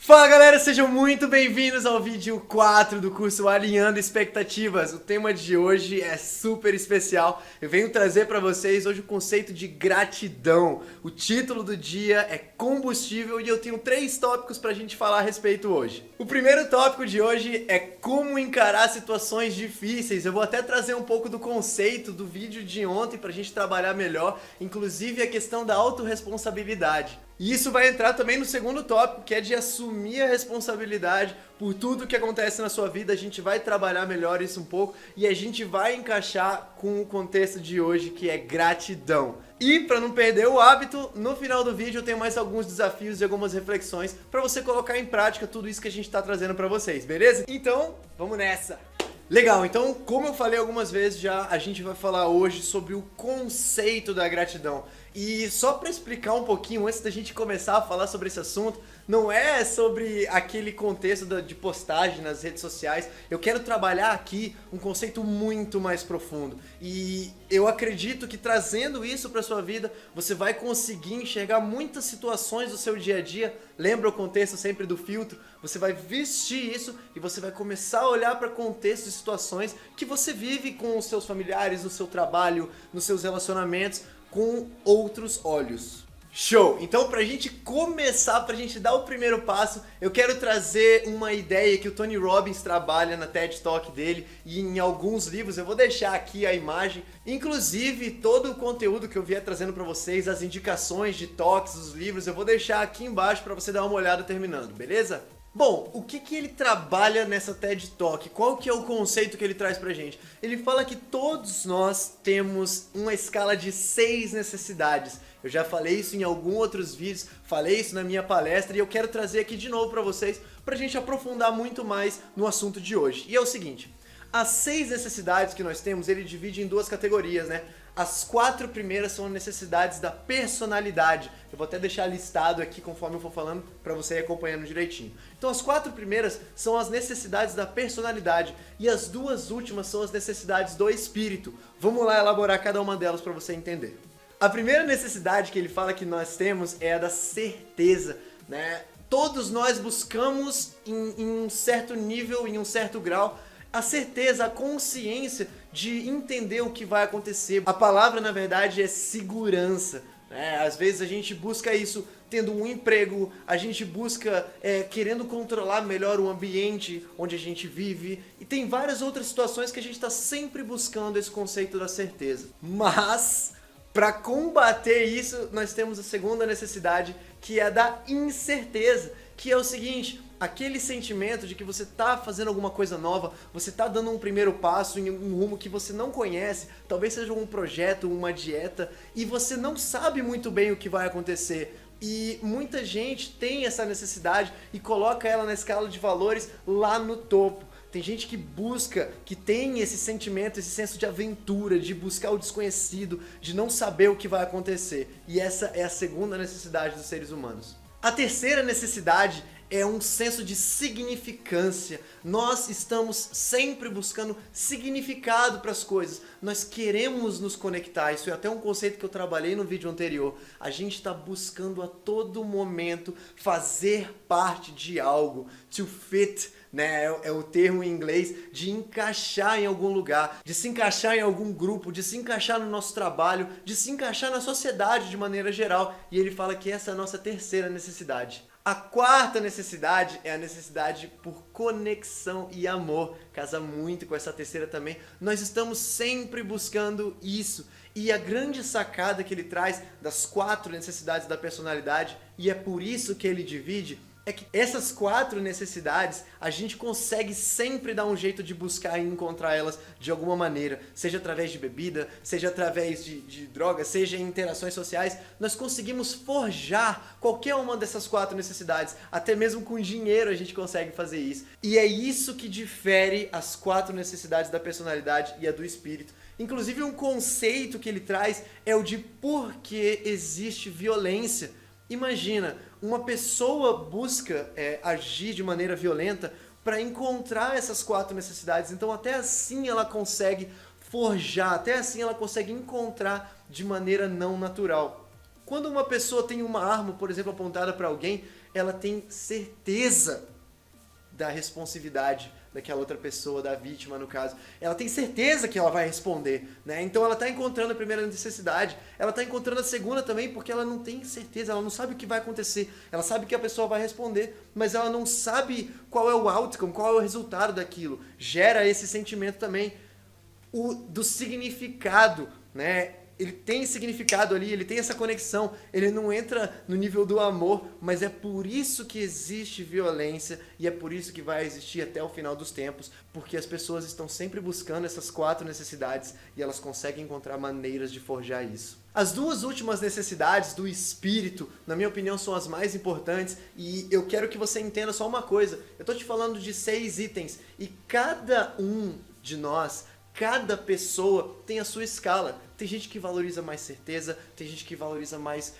Fala galera, sejam muito bem-vindos ao vídeo 4 do curso Alinhando Expectativas. O tema de hoje é super especial. Eu venho trazer para vocês hoje o conceito de gratidão. O título do dia é combustível e eu tenho 3 tópicos para a gente falar a respeito hoje. O primeiro tópico de hoje é como encarar situações difíceis. Eu vou até trazer um pouco do conceito do vídeo de ontem para a gente trabalhar melhor, inclusive a questão da autorresponsabilidade. E isso vai entrar também no segundo tópico, que é de assumir a responsabilidade por tudo que acontece na sua vida. A gente vai trabalhar melhor isso um pouco e a gente vai encaixar com o contexto de hoje, que é gratidão. E para não perder o hábito, no final do vídeo eu tenho mais alguns desafios e algumas reflexões para você colocar em prática tudo isso que a gente está trazendo para vocês, beleza? Então, vamos nessa! Legal, então como eu falei algumas vezes já, a gente vai falar hoje sobre o conceito da gratidão. E só para explicar um pouquinho, antes da gente começar a falar sobre esse assunto, não é sobre aquele contexto de postagem nas redes sociais. Eu quero trabalhar aqui um conceito muito mais profundo. E eu acredito que trazendo isso para sua vida, você vai conseguir enxergar muitas situações do seu dia a dia. Lembra o contexto sempre do filtro? Você vai vestir isso e você vai começar a olhar para contextos e situações que você vive com os seus familiares, no seu trabalho, nos seus relacionamentos, com outros olhos. Show! Então, pra gente começar, pra gente dar o primeiro passo, eu quero trazer uma ideia que o Tony Robbins trabalha na TED Talk dele e em alguns livros. Eu vou deixar aqui a imagem, inclusive todo o conteúdo que eu vier trazendo pra vocês, as indicações de talks, os livros, eu vou deixar aqui embaixo pra você dar uma olhada terminando, beleza? Bom, o que ele trabalha nessa TED Talk? Qual que é o conceito que ele traz pra gente? Ele fala que todos nós temos uma escala de 6 necessidades. Eu já falei isso em alguns outros vídeos, falei isso na minha palestra e eu quero trazer aqui de novo pra vocês, pra gente aprofundar muito mais no assunto de hoje. E é o seguinte, as 6 necessidades que nós temos, ele divide em 2 categorias, né? As 4 primeiras são necessidades da personalidade. Eu vou até deixar listado aqui conforme eu for falando para você ir acompanhando direitinho. Então as 4 primeiras são as necessidades da personalidade e as 2 últimas são as necessidades do espírito. Vamos lá elaborar cada uma delas para você entender. A primeira necessidade que ele fala que nós temos é a da certeza, né? Todos nós buscamos em um certo nível, em um certo grau, a certeza, a consciência de entender o que vai acontecer. A palavra, na verdade, é segurança, né? Às vezes a gente busca isso tendo um emprego, a gente busca querendo controlar melhor o ambiente onde a gente vive. E tem várias outras situações que a gente está sempre buscando esse conceito da certeza. Mas, para combater isso, nós temos a segunda necessidade, que é a da incerteza, que é o seguinte: aquele sentimento de que você está fazendo alguma coisa nova, você está dando um primeiro passo em um rumo que você não conhece, talvez seja um projeto, uma dieta, e você não sabe muito bem o que vai acontecer. E muita gente tem essa necessidade e coloca ela na escala de valores lá no topo. Tem gente que busca, que tem esse sentimento, esse senso de aventura, de buscar o desconhecido, de não saber o que vai acontecer. E essa é a segunda necessidade dos seres humanos. A terceira necessidade é um senso de significância. Nós estamos sempre buscando significado para as coisas. Nós queremos nos conectar. Isso é até um conceito que eu trabalhei no vídeo anterior. A gente está buscando a todo momento fazer parte de algo. To fit, né? É o termo em inglês de encaixar em algum lugar, de se encaixar em algum grupo, de se encaixar no nosso trabalho, de se encaixar na sociedade de maneira geral. E ele fala que essa é a nossa terceira necessidade. A quarta necessidade é a necessidade por conexão e amor. Casa muito com essa terceira também. Nós estamos sempre buscando isso. E a grande sacada que ele traz das 4 necessidades da personalidade, e é por isso que ele divide, é que essas 4 necessidades a gente consegue sempre dar um jeito de buscar e encontrar elas de alguma maneira, seja através de bebida, seja através de drogas, seja em interações sociais. Nós conseguimos forjar qualquer uma dessas 4 necessidades, até mesmo com dinheiro a gente consegue fazer isso. E é isso que difere as 4 necessidades da personalidade e a do espírito. Inclusive um conceito que ele traz é o de por que existe violência. Imagina, uma pessoa busca agir de maneira violenta para encontrar essas 4 necessidades, então até assim ela consegue forjar, até assim ela consegue encontrar de maneira não natural. Quando uma pessoa tem uma arma, por exemplo, apontada para alguém, ela tem certeza da responsividade daquela outra pessoa, da vítima no caso. Ela tem certeza que ela vai responder, né? Então ela está encontrando a primeira necessidade, ela está encontrando a segunda também porque ela não tem certeza, ela não sabe o que vai acontecer. Ela sabe que a pessoa vai responder, mas ela não sabe qual é o outcome, qual é o resultado daquilo. Gera esse sentimento também do significado, né? Ele tem significado ali, ele tem essa conexão, ele não entra no nível do amor, mas é por isso que existe violência e é por isso que vai existir até o final dos tempos, porque as pessoas estão sempre buscando essas 4 necessidades e elas conseguem encontrar maneiras de forjar isso. As 2 últimas necessidades do espírito, na minha opinião, são as mais importantes e eu quero que você entenda só uma coisa. Eu estou te falando de 6 itens e cada um de nós, cada pessoa tem a sua escala. Tem gente que valoriza mais certeza, tem gente que valoriza mais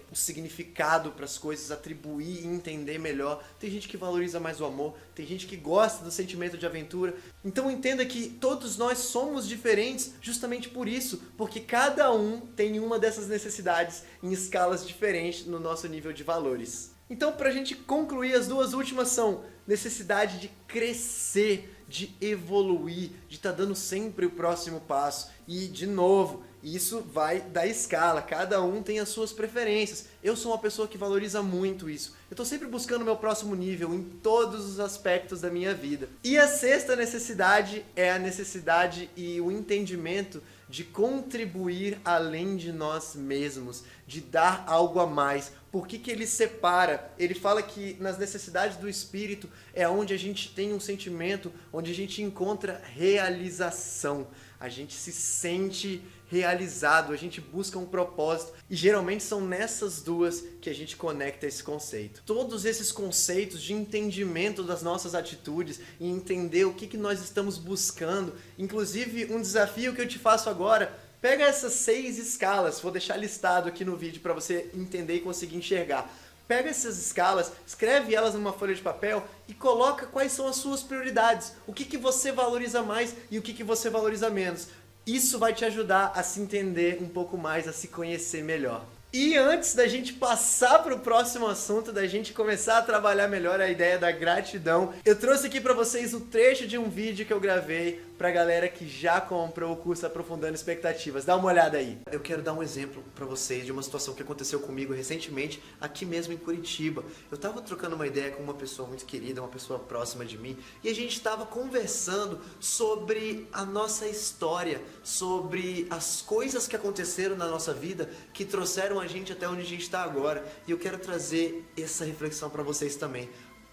o significado para as coisas, atribuir e entender melhor. Tem gente que valoriza mais o amor, tem gente que gosta do sentimento de aventura. Então entenda que todos nós somos diferentes justamente por isso, porque cada um tem uma dessas necessidades em escalas diferentes no nosso nível de valores. Então, para a gente concluir, as 2 últimas são necessidade de crescer, de evoluir, de estar dando sempre o próximo passo. E, de novo, isso vai da escala, cada um tem as suas preferências. Eu sou uma pessoa que valoriza muito isso. Eu estou sempre buscando o meu próximo nível em todos os aspectos da minha vida. E a 6ª necessidade é a necessidade e o entendimento de contribuir além de nós mesmos, de dar algo a mais. Por que ele separa? Ele fala que nas necessidades do espírito é onde a gente tem um sentimento, onde a gente encontra realização. A gente se sente realizado, a gente busca um propósito e geralmente são nessas 2 que a gente conecta esse conceito. Todos esses conceitos de entendimento das nossas atitudes e entender o que nós estamos buscando, inclusive um desafio que eu te faço agora, pega essas 6 escalas, vou deixar listado aqui no vídeo para você entender e conseguir enxergar. Pega essas escalas, escreve elas numa folha de papel e coloca quais são as suas prioridades. O que você valoriza mais e o que você valoriza menos. Isso vai te ajudar a se entender um pouco mais, a se conhecer melhor. E antes da gente passar para o próximo assunto, da gente começar a trabalhar melhor a ideia da gratidão, eu trouxe aqui para vocês o trecho de um vídeo que eu gravei para a galera que já comprou o curso Aprofundando Expectativas. Dá uma olhada aí. Eu quero dar um exemplo para vocês de uma situação que aconteceu comigo recentemente, aqui mesmo em Curitiba. Eu estava trocando uma ideia com uma pessoa muito querida, uma pessoa próxima de mim, e a gente estava conversando sobre a nossa história, sobre as coisas que aconteceram na nossa vida que trouxeram a gente até onde a gente está agora. E eu quero trazer essa reflexão para vocês também.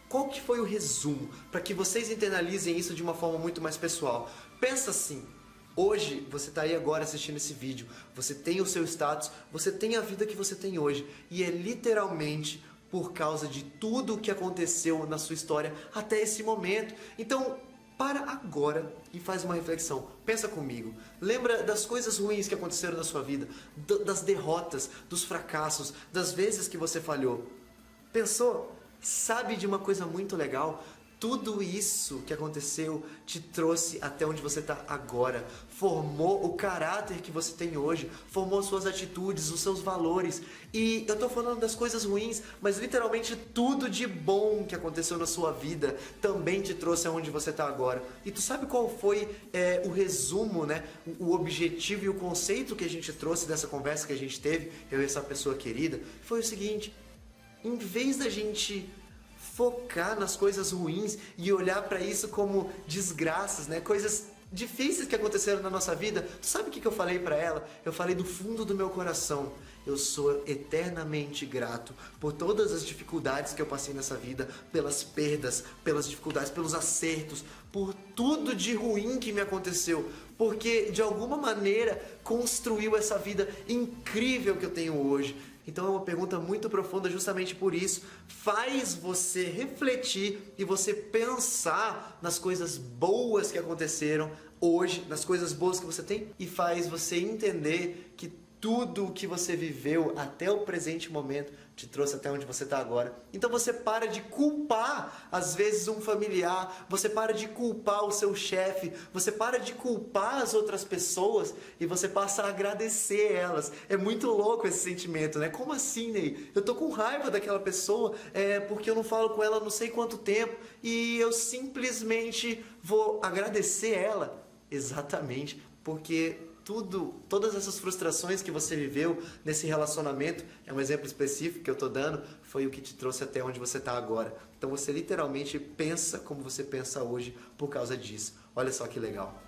Qual que foi o resumo? Para que vocês internalizem isso de uma forma muito mais pessoal. Pensa assim, hoje você está aí agora assistindo esse vídeo, você tem o seu status, você tem a vida que você tem hoje. E é literalmente por causa de tudo o que aconteceu na sua história até esse momento. Então, para agora e faz uma reflexão. Pensa comigo. Lembra das coisas ruins que aconteceram na sua vida, das derrotas, dos fracassos, das vezes que você falhou. Pensou? Sabe de uma coisa muito legal? Tudo isso que aconteceu te trouxe até onde você está agora. Formou o caráter que você tem hoje, formou suas atitudes, os seus valores. E eu estou falando das coisas ruins, mas literalmente tudo de bom que aconteceu na sua vida também te trouxe aonde você está agora. E tu sabe qual foi o resumo, né? O objetivo e o conceito que a gente trouxe dessa conversa que a gente teve, eu e essa pessoa querida? Foi o seguinte: em vez da gente focar nas coisas ruins e olhar para isso como desgraças, né? Coisas difíceis que aconteceram na nossa vida, tu sabe o que eu falei para ela? Eu falei do fundo do meu coração: eu sou eternamente grato por todas as dificuldades que eu passei nessa vida, pelas perdas, pelas dificuldades, pelos acertos, por tudo de ruim que me aconteceu, porque de alguma maneira construiu essa vida incrível que eu tenho hoje. Então é uma pergunta muito profunda justamente por isso. Faz você refletir e você pensar nas coisas boas que aconteceram hoje, nas coisas boas que você tem, e faz você entender que Tudo o que você viveu até o presente momento te trouxe até onde você está agora. Então você para de culpar, às vezes, um familiar, você para de culpar o seu chefe, você para de culpar as outras pessoas e você passa a agradecer elas. É muito louco esse sentimento, né? Como assim, Ney? Eu tô com raiva daquela pessoa porque eu não falo com ela não sei quanto tempo e eu simplesmente vou agradecer ela. Exatamente, porque todas essas frustrações que você viveu nesse relacionamento, é um exemplo específico que eu tô dando, foi o que te trouxe até onde você tá agora. Então você literalmente pensa como você pensa hoje por causa disso. Olha só que legal.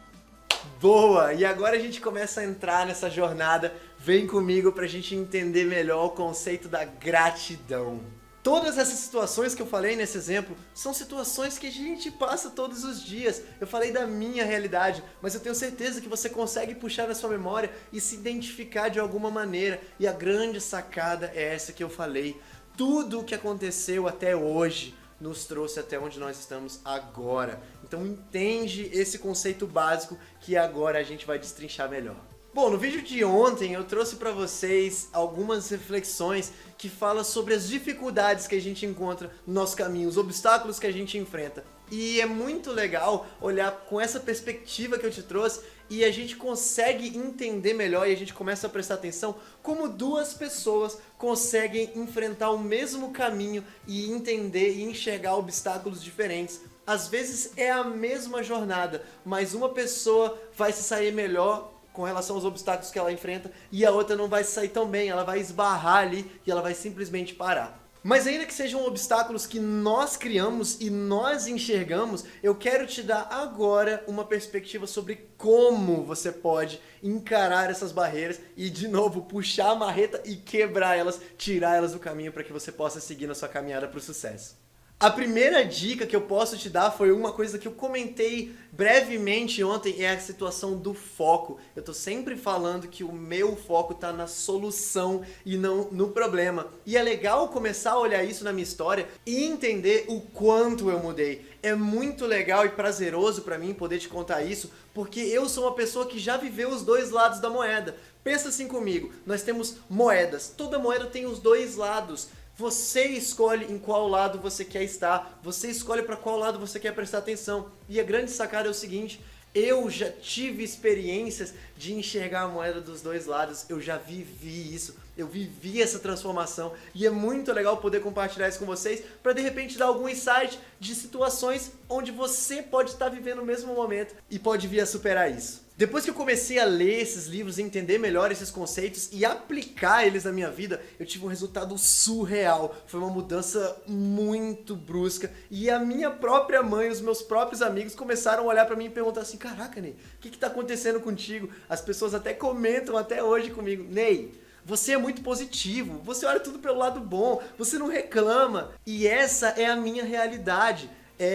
Boa! E agora a gente começa a entrar nessa jornada. Vem comigo pra gente entender melhor o conceito da gratidão. Todas essas situações que eu falei nesse exemplo são situações que a gente passa todos os dias. Eu falei da minha realidade, mas eu tenho certeza que você consegue puxar na sua memória e se identificar de alguma maneira. E a grande sacada é essa que eu falei. Tudo o que aconteceu até hoje nos trouxe até onde nós estamos agora. Então entende esse conceito básico que agora a gente vai destrinchar melhor. Bom, no vídeo de ontem eu trouxe para vocês algumas reflexões que falam sobre as dificuldades que a gente encontra no nosso caminho, os obstáculos que a gente enfrenta. E é muito legal olhar com essa perspectiva que eu te trouxe e a gente consegue entender melhor e a gente começa a prestar atenção como duas pessoas conseguem enfrentar o mesmo caminho e entender e enxergar obstáculos diferentes. Às vezes é a mesma jornada, mas uma pessoa vai se sair melhor com relação aos obstáculos que ela enfrenta e a outra não vai sair tão bem, ela vai esbarrar ali e ela vai simplesmente parar. Mas ainda que sejam obstáculos que nós criamos e nós enxergamos, eu quero te dar agora uma perspectiva sobre como você pode encarar essas barreiras e, de novo, puxar a marreta e quebrar elas, tirar elas do caminho para que você possa seguir na sua caminhada para o sucesso. A primeira dica que eu posso te dar foi uma coisa que eu comentei brevemente ontem, é a situação do foco. Eu tô sempre falando que o meu foco tá na solução e não no problema. E é legal começar a olhar isso na minha história e entender o quanto eu mudei. É muito legal e prazeroso pra mim poder te contar isso, porque eu sou uma pessoa que já viveu os dois lados da moeda. Pensa assim comigo, nós temos moedas, toda moeda tem os dois lados. Você escolhe em qual lado você quer estar, você escolhe para qual lado você quer prestar atenção. E a grande sacada é o seguinte, eu já tive experiências de enxergar a moeda dos dois lados, eu já vivi isso, eu vivi essa transformação e é muito legal poder compartilhar isso com vocês para de repente dar algum insight de situações onde você pode estar vivendo o mesmo momento e pode vir a superar isso. Depois que eu comecei a ler esses livros, entender melhor esses conceitos e aplicar eles na minha vida, eu tive um resultado surreal. Foi uma mudança muito brusca e a minha própria mãe, os meus próprios amigos começaram a olhar pra mim e perguntar assim: caraca, Ney, o que tá acontecendo contigo? As pessoas até comentam até hoje comigo: Ney, você é muito positivo, você olha tudo pelo lado bom, você não reclama. E essa é a minha realidade.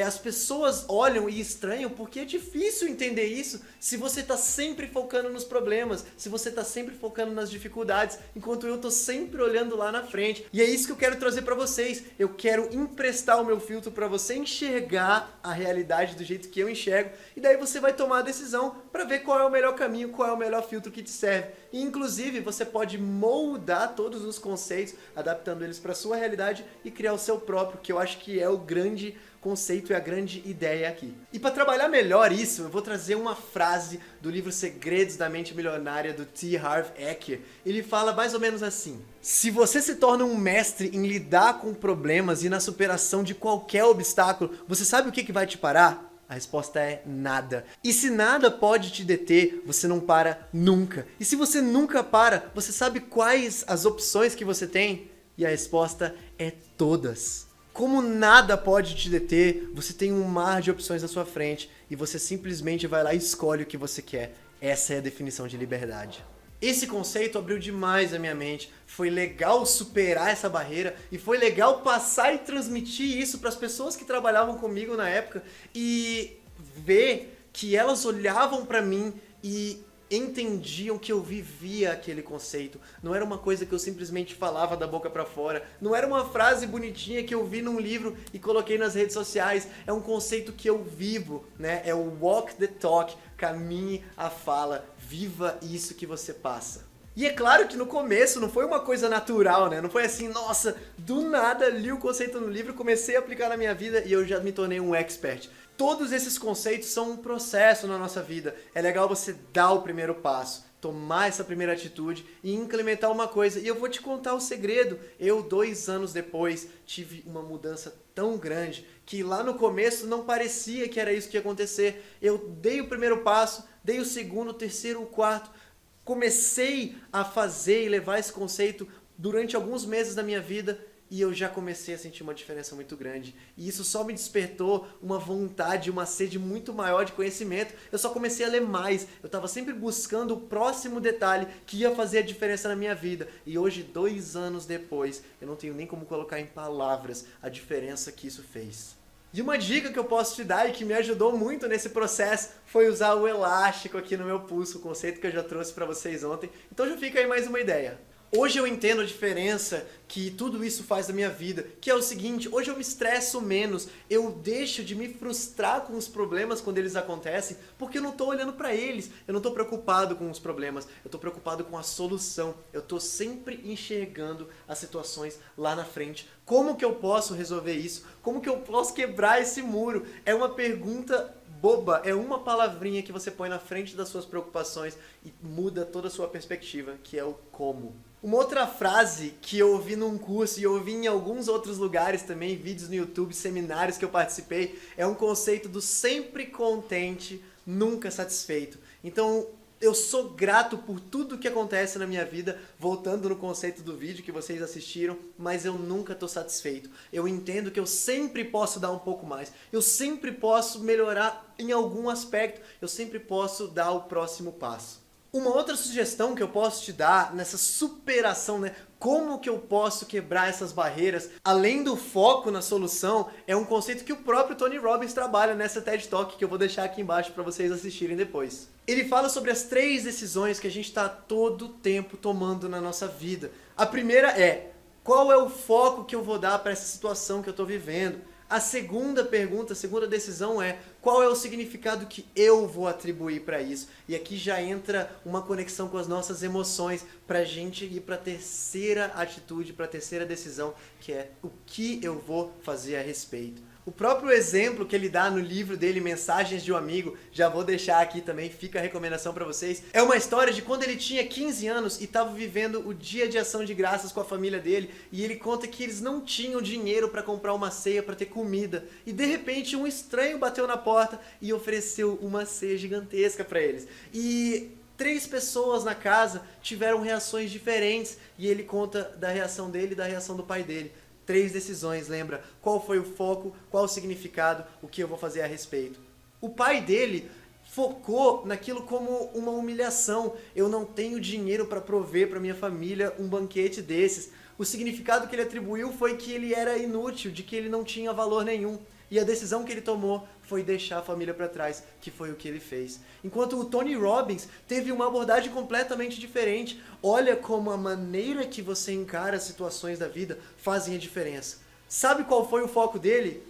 As pessoas olham e estranham porque é difícil entender isso se você está sempre focando nos problemas, se você está sempre focando nas dificuldades, enquanto eu estou sempre olhando lá na frente. E é isso que eu quero trazer para vocês. Eu quero emprestar o meu filtro para você enxergar a realidade do jeito que eu enxergo e daí você vai tomar a decisão para ver qual é o melhor caminho, qual é o melhor filtro que te serve. E, inclusive, você pode moldar todos os conceitos, adaptando eles para a sua realidade e criar o seu próprio, que eu acho que é o grande conceito e a grande ideia aqui. E para trabalhar melhor isso, eu vou trazer uma frase do livro Segredos da Mente Milionária do T. Harv Eker. Ele fala mais ou menos assim: se você se torna um mestre em lidar com problemas e na superação de qualquer obstáculo, você sabe o que vai te parar? A resposta é nada. E se nada pode te deter, você não para nunca. E se você nunca para, você sabe quais as opções que você tem? E a resposta é todas. Como nada pode te deter, você tem um mar de opções na sua frente e você simplesmente vai lá e escolhe o que você quer. Essa é a definição de liberdade. Esse conceito abriu demais a minha mente, foi legal superar essa barreira e foi legal passar e transmitir isso para as pessoas que trabalhavam comigo na época e ver que elas olhavam para mim e entendiam que eu vivia aquele conceito. Não era uma coisa que eu simplesmente falava da boca para fora, não era uma frase bonitinha que eu vi num livro e coloquei nas redes sociais, é um conceito que eu vivo, né? É o walk the talk, caminhe a fala, viva isso que você passa. E é claro que no começo não foi uma coisa natural, né? Não foi assim, nossa, do nada li o conceito no livro, comecei a aplicar na minha vida e eu já me tornei um expert. Todos esses conceitos são um processo na nossa vida. É legal você dar o primeiro passo, tomar essa primeira atitude e implementar uma coisa. E eu vou te contar o segredo. Eu, 2 anos depois, tive uma mudança tão grande que lá no começo não parecia que era isso que ia acontecer. Eu dei o primeiro passo, dei o segundo, o terceiro, o quarto. Comecei a fazer e levar esse conceito durante alguns meses da minha vida e eu já comecei a sentir uma diferença muito grande. E isso só me despertou uma vontade, uma sede muito maior de conhecimento. Eu só comecei a ler mais. Eu estava sempre buscando o próximo detalhe que ia fazer a diferença na minha vida. E hoje, 2 anos depois, eu não tenho nem como colocar em palavras a diferença que isso fez. E uma dica que eu posso te dar e que me ajudou muito nesse processo foi usar o elástico aqui no meu pulso, o conceito que eu já trouxe para vocês ontem. Então já fica aí mais uma ideia. Hoje eu entendo a diferença que tudo isso faz na minha vida, que é o seguinte, hoje eu me estresso menos, eu deixo de me frustrar com os problemas quando eles acontecem, porque eu não estou olhando para eles, eu não estou preocupado com os problemas, eu estou preocupado com a solução, eu estou sempre enxergando as situações lá na frente. Como que eu posso resolver isso? Como que eu posso quebrar esse muro? É uma pergunta boba, é uma palavrinha que você põe na frente das suas preocupações e muda toda a sua perspectiva, que é o como. Uma outra frase que eu ouvi num curso e eu ouvi em alguns outros lugares também, vídeos no YouTube, seminários que eu participei, é um conceito do sempre contente, nunca satisfeito. Então, eu sou grato por tudo que acontece na minha vida, voltando no conceito do vídeo que vocês assistiram, mas eu nunca estou satisfeito. Eu entendo que eu sempre posso dar um pouco mais, eu sempre posso melhorar em algum aspecto, eu sempre posso dar o próximo passo. Uma outra sugestão que eu posso te dar nessa superação, né? Como que eu posso quebrar essas barreiras, além do foco na solução, é um conceito que o próprio Tony Robbins trabalha nessa TED Talk, que eu vou deixar aqui embaixo para vocês assistirem depois. Ele fala sobre as 3 decisões que a gente está todo tempo tomando na nossa vida. A primeira é, qual é o foco que eu vou dar para essa situação que eu estou vivendo? A segunda pergunta, a segunda decisão é, qual é o significado que eu vou atribuir para isso? E aqui já entra uma conexão com as nossas emoções para a gente ir para a terceira atitude, para a terceira decisão, que é o que eu vou fazer a respeito. O próprio exemplo que ele dá no livro dele, Mensagens de um Amigo, já vou deixar aqui também, fica a recomendação para vocês. É uma história de quando ele tinha 15 anos e estava vivendo o dia de ação de graças com a família dele, e ele conta que eles não tinham dinheiro para comprar uma ceia, para ter comida, e de repente um estranho bateu na porta e ofereceu uma ceia gigantesca para eles. E 3 pessoas na casa tiveram reações diferentes, e ele conta da reação dele e da reação do pai dele. 3 decisões, lembra? Qual foi o foco, qual o significado, o que eu vou fazer a respeito. O pai dele focou naquilo como uma humilhação. Eu não tenho dinheiro para prover para minha família um banquete desses. O significado que ele atribuiu foi que ele era inútil, de que ele não tinha valor nenhum. E a decisão que ele tomou foi deixar a família para trás, que foi o que ele fez. Enquanto o Tony Robbins teve uma abordagem completamente diferente. Olha como a maneira que você encara as situações da vida fazem a diferença. Sabe qual foi o foco dele?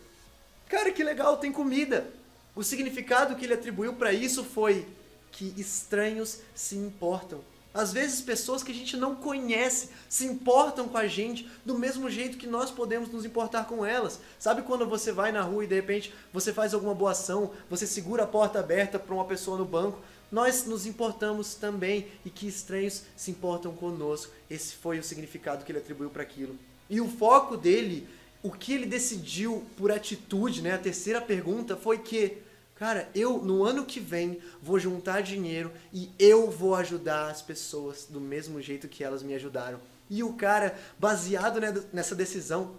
Cara, que legal, tem comida. O significado que ele atribuiu para isso foi que estranhos se importam. Às vezes pessoas que a gente não conhece se importam com a gente do mesmo jeito que nós podemos nos importar com elas. Sabe quando você vai na rua e de repente você faz alguma boa ação, você segura a porta aberta para uma pessoa no banco? Nós nos importamos também e que estranhos se importam conosco. Esse foi o significado que ele atribuiu para aquilo. E o foco dele, o que ele decidiu por atitude, né? A terceira pergunta foi que, cara, eu no ano que vem vou juntar dinheiro e eu vou ajudar as pessoas do mesmo jeito que elas me ajudaram. E o cara, baseado nessa decisão,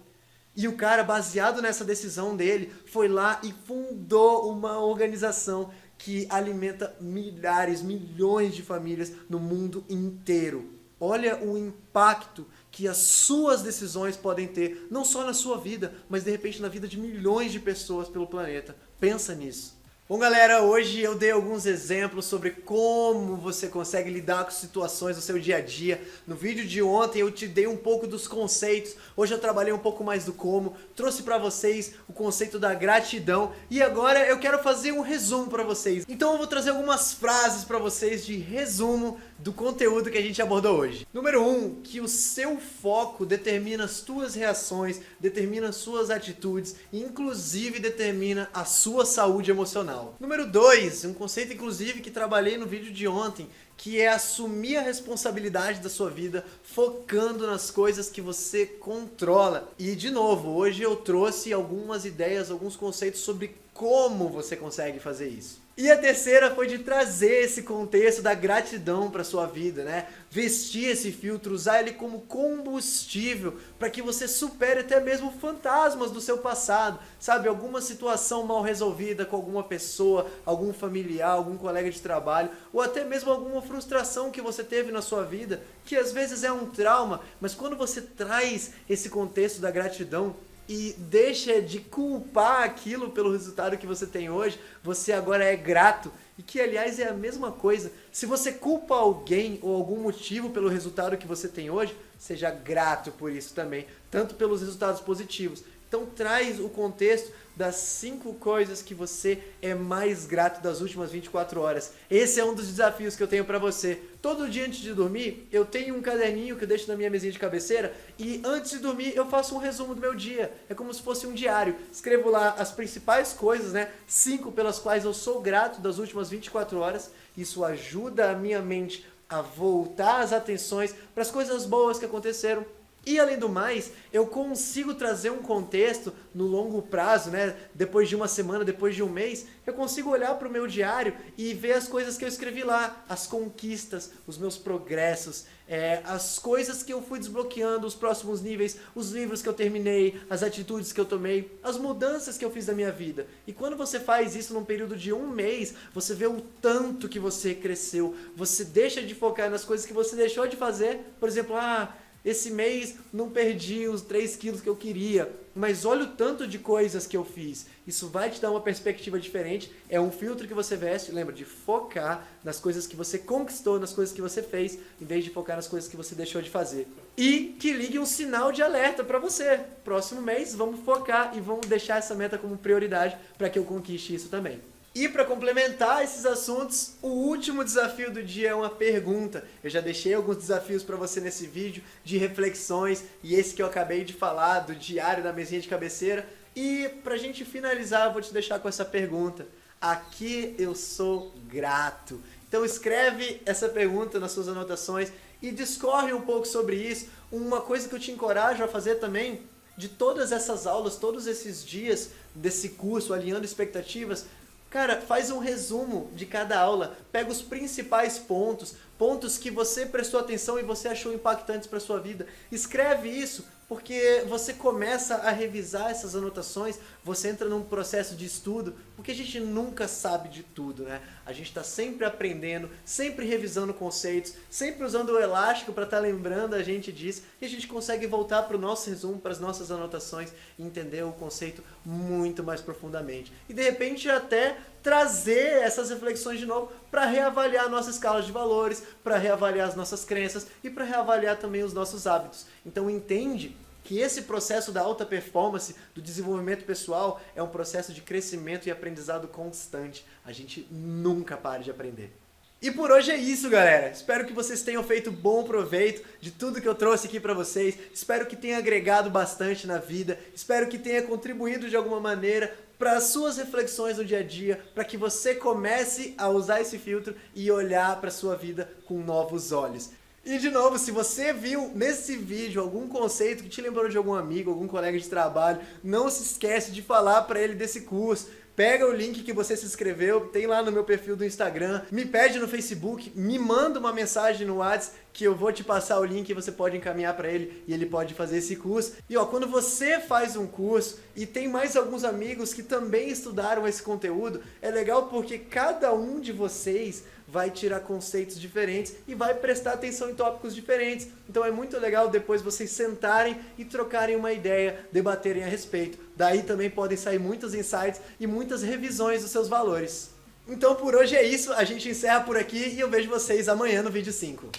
dele, foi lá e fundou uma organização que alimenta milhares, milhões de famílias no mundo inteiro. Olha o impacto que as suas decisões podem ter, não só na sua vida, mas de repente na vida de milhões de pessoas pelo planeta. Pensa nisso. Bom, galera, hoje eu dei alguns exemplos sobre como você consegue lidar com situações do seu dia a dia. No vídeo de ontem eu te dei um pouco dos conceitos, hoje eu trabalhei um pouco mais do como, trouxe para vocês o conceito da gratidão e agora eu quero fazer um resumo para vocês. Então eu vou trazer algumas frases para vocês de resumo do conteúdo que a gente abordou hoje. Número 1, que o seu foco determina as suas reações, determina as suas atitudes e inclusive determina a sua saúde emocional. Número 2, um conceito inclusive que trabalhei no vídeo de ontem, que é assumir a responsabilidade da sua vida, focando nas coisas que você controla. E de novo, hoje eu trouxe algumas ideias, alguns conceitos sobre como você consegue fazer isso. E a terceira foi de trazer esse contexto da gratidão para sua vida, né? Vestir esse filtro, usar ele como combustível para que você supere até mesmo fantasmas do seu passado, sabe? Alguma situação mal resolvida com alguma pessoa, algum familiar, algum colega de trabalho, ou até mesmo alguma frustração que você teve na sua vida, que às vezes é um trauma, mas quando você traz esse contexto da gratidão, e deixa de culpar aquilo pelo resultado que você tem hoje, você agora é grato. E que, aliás, é a mesma coisa. Se você culpa alguém ou algum motivo pelo resultado que você tem hoje, seja grato por isso também, tanto pelos resultados positivos. Então traz o contexto das 5 coisas que você é mais grato das últimas 24 horas. Esse é um dos desafios que eu tenho pra você. Todo dia antes de dormir, eu tenho um caderninho que eu deixo na minha mesinha de cabeceira e antes de dormir eu faço um resumo do meu dia. É como se fosse um diário. Escrevo lá as principais coisas, né? 5 pelas quais eu sou grato das últimas 24 horas. Isso ajuda a minha mente a voltar as atenções para as coisas boas que aconteceram. E além do mais, eu consigo trazer um contexto no longo prazo, né? Depois de uma semana, depois de um mês, eu consigo olhar para o meu diário e ver as coisas que eu escrevi lá, as conquistas, os meus progressos, as coisas que eu fui desbloqueando, os próximos níveis, os livros que eu terminei, as atitudes que eu tomei, as mudanças que eu fiz na minha vida. E quando você faz isso num período de um mês, você vê o tanto que você cresceu, você deixa de focar nas coisas que você deixou de fazer, por exemplo, esse mês não perdi os 3 quilos que eu queria, mas olha o tanto de coisas que eu fiz. Isso vai te dar uma perspectiva diferente, é um filtro que você veste, lembra, de focar nas coisas que você conquistou, nas coisas que você fez, em vez de focar nas coisas que você deixou de fazer. E que ligue um sinal de alerta para você. Próximo mês vamos focar e vamos deixar essa meta como prioridade para que eu conquiste isso também. E para complementar esses assuntos, o último desafio do dia é uma pergunta. Eu já deixei alguns desafios para você nesse vídeo de reflexões e esse que eu acabei de falar do diário da mesinha de cabeceira. E para a gente finalizar, eu vou te deixar com essa pergunta. A que eu sou grato? Então escreve essa pergunta nas suas anotações e discorre um pouco sobre isso. Uma coisa que eu te encorajo a fazer também, de todas essas aulas, todos esses dias desse curso, Alinhando Expectativas, cara, faz um resumo de cada aula, pega os principais pontos, pontos que você prestou atenção e você achou impactantes para sua vida. Escreve isso, porque você começa a revisar essas anotações, você entra num processo de estudo, porque a gente nunca sabe de tudo, né? A gente está sempre aprendendo, sempre revisando conceitos, sempre usando o elástico para estar lembrando a gente disso, e a gente consegue voltar para o nosso resumo, para as nossas anotações, e entender o conceito muito mais profundamente. E de repente até trazer essas reflexões de novo para reavaliar a nossa escala de valores, para reavaliar as nossas crenças e para reavaliar também os nossos hábitos. Então entende que esse processo da alta performance, do desenvolvimento pessoal, é um processo de crescimento e aprendizado constante. A gente nunca para de aprender. E por hoje é isso, galera. Espero que vocês tenham feito bom proveito de tudo que eu trouxe aqui pra vocês. Espero que tenha agregado bastante na vida. Espero que tenha contribuído de alguma maneira para as suas reflexões no dia a dia, para que você comece a usar esse filtro e olhar para a sua vida com novos olhos. E de novo, se você viu nesse vídeo algum conceito que te lembrou de algum amigo, algum colega de trabalho, não se esquece de falar para ele desse curso. Pega o link que você se inscreveu, tem lá no meu perfil do Instagram, me pede no Facebook, me manda uma mensagem no WhatsApp que eu vou te passar o link e você pode encaminhar para ele e ele pode fazer esse curso. E quando você faz um curso e tem mais alguns amigos que também estudaram esse conteúdo, é legal porque cada um de vocês vai tirar conceitos diferentes e vai prestar atenção em tópicos diferentes. Então é muito legal depois vocês sentarem e trocarem uma ideia, debaterem a respeito. Daí também podem sair muitos insights e muitas revisões dos seus valores. Então por hoje é isso, a gente encerra por aqui e eu vejo vocês amanhã no vídeo 5.